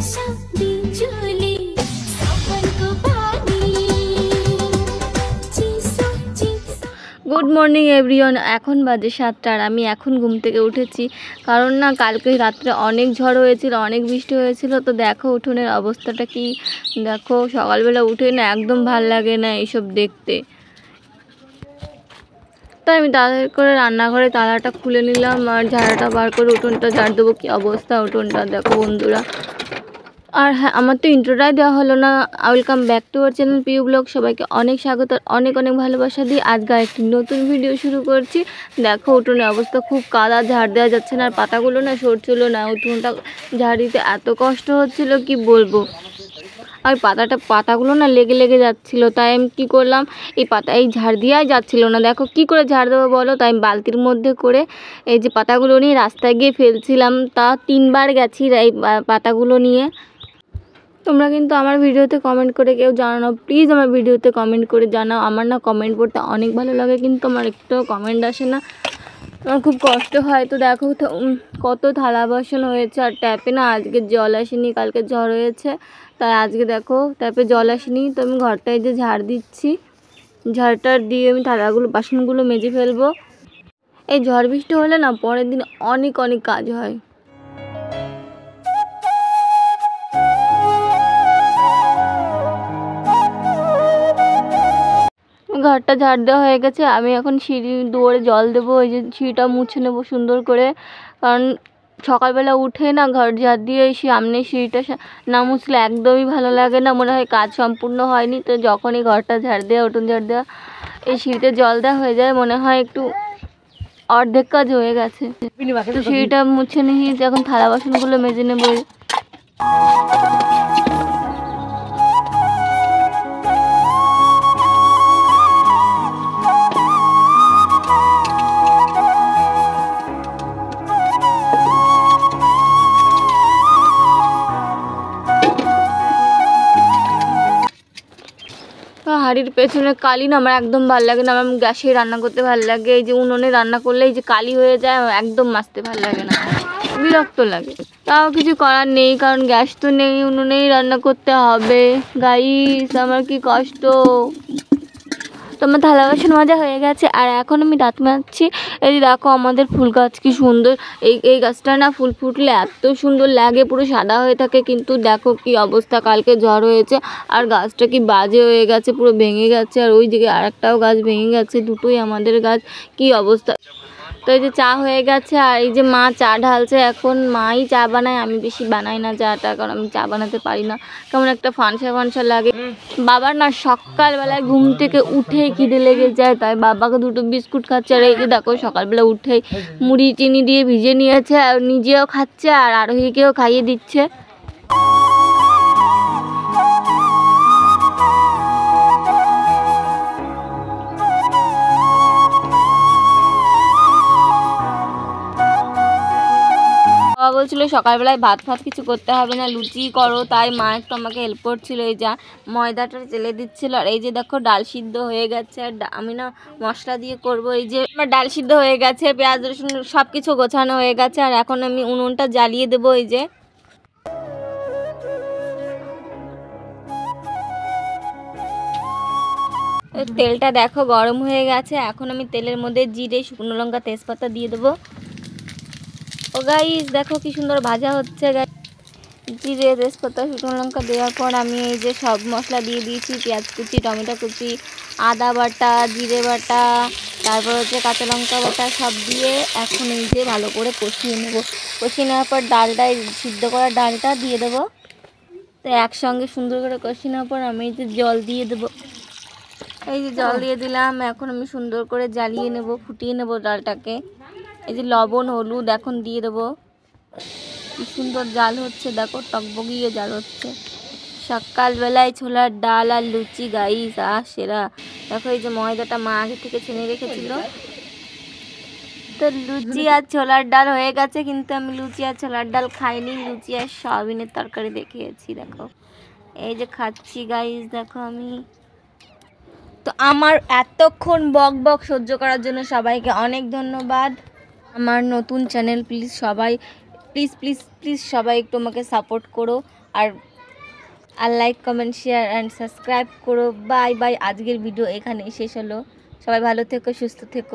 Good morning everyone. এখন বাজে 7টা আর আমি এখন ঘুম থেকে উঠেছি, কারণ না কালকে রাত্রে অনেক ঝড় হয়েছিল, অনেক বৃষ্টি হয়েছিল। তো দেখো উঠোনের অবস্থাটা কি, দেখো সকালবেলা উঠে না একদম ভাল লাগে না এইসব দেখতে। তাই আমি তাড়াতাড়ি করে রান্নাঘরে তালাটা খুলে নিলাম আর ঝাড়াটা বার করে উঠোনটা ঝাড় দেবো। কি অবস্থা উঠোনটা দেখো বন্ধুরা। আর হ্যাঁ, আমার তো ইন্ট্রোটাই দেওয়া হলো না। Welcome back to our channel Piu blog. সবাইকে অনেক স্বাগত, অনেক অনেক ভালোবাসা দিই। আজকে একটি নতুন ভিডিও শুরু করছি। দেখো উঠোনের অবস্থা খুব কাদা, ঝাড় দেওয়া যাচ্ছে না, আর পাতাগুলো না সরছিল না। উঠোনটা ঝাড় দিতে এত কষ্ট হচ্ছিল কি বলবো। আর পাতাগুলো না লেগে লেগে যাচ্ছিলো। তাই আমি কী করলাম, এই ঝাড় দিয়েই যাচ্ছিলো না। দেখো কি করে ঝাড় দেবো বলো। তাই আমি বালতির মধ্যে করে এই যে পাতাগুলো নিয়ে রাস্তায় গিয়ে ফেলছিলাম। তা 3বার গেছি এই পাতাগুলো নিয়ে। তোমরা কিন্তু আমার ভিডিওতে কমেন্ট করে কেউ জানাও, প্লিজ আমার ভিডিওতে কমেন্ট করে জানাও। আমার না কমেন্ট পড়তে অনেক ভালো লাগে, কিন্তু আমার একটু কমেন্ট আসে না, আমার খুব কষ্ট হয়। তো দেখো কত থালা বাসন হয়েছে। আর ট্যাপে না আজকে জল আসেনি, কালকে ঝড় হয়েছে, তাই আজকে দেখো ট্যাপে জল আসেনি। তো আমি ঘরটায় যে ঝাড় দিচ্ছি, ঝাড়টার দিয়ে আমি থালাগুলো বাসনগুলো মেজে ফেলবো। এই ঝড় বৃষ্টি হলে না পরের দিন অনেক অনেক কাজ হয়। ঘরটা ঝাড় দেওয়া হয়ে গেছে। আমি এখন সিঁড়ি দুয়ারে জল দেবো। ওই যে সিঁড়িটা মুছে নেবো সুন্দর করে, কারণ সকালবেলা উঠে না ঘর ঝাড় দিয়ে এই সামনে সিঁড়িটা না মুছলে একদমই ভালো লাগে না, মনে হয় কাজ সম্পূর্ণ হয়নি। তো যখনই ঘরটা ঝাড় দেওয়া, উঠোন ঝাড় দেওয়া, এই সিঁড়িতে জল দেওয়া হয়ে যায়, মনে হয় একটু অর্ধেক কাজ হয়ে গেছে। তো সিঁড়িটা মুছে নিয়ে এখন থালা বাসনগুলো মেজে নেবো। হাঁড়ির পেছনে কালি না আমার একদম ভালো লাগে না। আমার গ্যাসে রান্না করতে ভালো লাগে। এই যে উনুনে রান্না করলে এই যে কালি হয়ে যায়, একদম মাজতে ভালো লাগে না, বিরক্ত লাগে। তাও কিছু করার নেই, কারণ গ্যাস তো নেই, উনুনেই রান্না করতে হবে। গাইস আমার কি কষ্ট। তো আমার থালা বাসন মাজা হয়ে গেছে আর এখন আমি দাঁত মাজছি। এই দেখো আমাদের ফুল গাছ কি সুন্দর। এই গাছটা না ফুল ফুটলে এত সুন্দর লাগে, পুরো সাদা হয়ে থাকে। কিন্তু দেখো কি অবস্থা, কালকে ঝড় হয়েছে আর গাছটা কি বাজে হয়ে গেছে, পুরো ভেঙে গেছে। আর ওই দিকে আরেকটাও গাছ ভেঙে গেছে, দুটোই আমাদের গাছ। কি অবস্থা। তো এই যে চা হয়ে গেছে আর এই যে মা চা ঢালছে। এখন মাই চা বানায়, আমি বেশি বানাই না চাটা, কারণ আমি চা বানাতে পারি না, কেমন একটা ফানসা ফানসা লাগে। বাবার না সকালবেলায় ঘুম থেকে উঠেই খিদে লেগে যায়, তাই বাবাকে 2টো বিস্কুট খাচ্ছে। আর এই যে দেখো সকালবেলা উঠেই মুড়ি চিনি দিয়ে ভিজে নিয়েছে, আর নিজেও খাচ্ছে আর আরোহীকেও খাইয়ে দিচ্ছে। বাবা বলছিল সকালবেলায় ভাত কিছু করতে হবে না, লুচি করো। তাই মা একটু আমাকে হেল্প করছিল, এই যা ময়দাটা চেলে দিচ্ছিল। আর এই যে দেখো ডাল সিদ্ধ হয়ে গেছে, আর আমি না মশলা দিয়ে করব। এই যে আমার ডাল সিদ্ধ হয়ে গেছে, পেঁয়াজ রসুন সব কিছু গোছানো হয়ে গেছে। আর এখন আমি উনুনটা জ্বালিয়ে দেবো। এই যে তেলটা দেখো গরম হয়ে গেছে। এখন আমি তেলের মধ্যে জিরে, শুকনো লঙ্কা, তেজপাতা দিয়ে দেবো। ও গাইস দেখো কি সুন্দর ভাজা হচ্ছে। জিরে, তেজপাতা, শুকনো লঙ্কা দেওয়ার পর আমি এই যে সব মশলা দিয়ে দিয়েছি। পেঁয়াজ কুচি, টমেটো কুচি, আদা বাটা, জিরে বাটা, তারপর হচ্ছে কাঁচা লঙ্কা বাটা সব দিয়ে এখন এই যে ভালো করে কষিয়ে নেব। কষিয়ে নেওয়ার পর ডালটা, সিদ্ধ করা ডালটা দিয়ে দেবো। তো একসঙ্গে সুন্দর করে কষিয়ে নেওয়ার পর আমি এই যে জল দিয়ে দেবো। এই যে জল দিয়ে দিলাম। এখন আমি সুন্দর করে জ্বালিয়ে নেব, ফুটিয়ে নেব ডালটাকে। এই যে লবণ, হলুদ এখন দিয়ে দেবো। কি সুন্দর জাল হচ্ছে, দেখো টকবগিয়ে জাল হচ্ছে। সকালবেলায় ছোলার ডাল আর লুচি গাইস সেরা। দেখো এই যে ময়দাটা মা আগে থেকে ছেনে রেখেছিল। তো লুচি আর ছোলার ডাল হয়ে গেছে, কিন্তু আমি লুচি আর ছোলার ডাল খাইনি, লুচি আর সয়াবিনের তরকারি দেখিয়েছি। দেখো এই যে খাচ্ছি গাইস, দেখো আমি। তো আমার এতক্ষণ বক বক সহ্য করার জন্য সবাইকে অনেক ধন্যবাদ। আমার নতুন চ্যানেল, প্লিজ সবাই প্লিজ প্লিজ প্লিজ সবাই একটু আমাকে সাপোর্ট করো, আর like comment share and subscribe করো। বাই বাই, আজকের ভিডিও এখানেই শেষ হলো। সবাই ভালো থেকো, সুস্থ থেকো।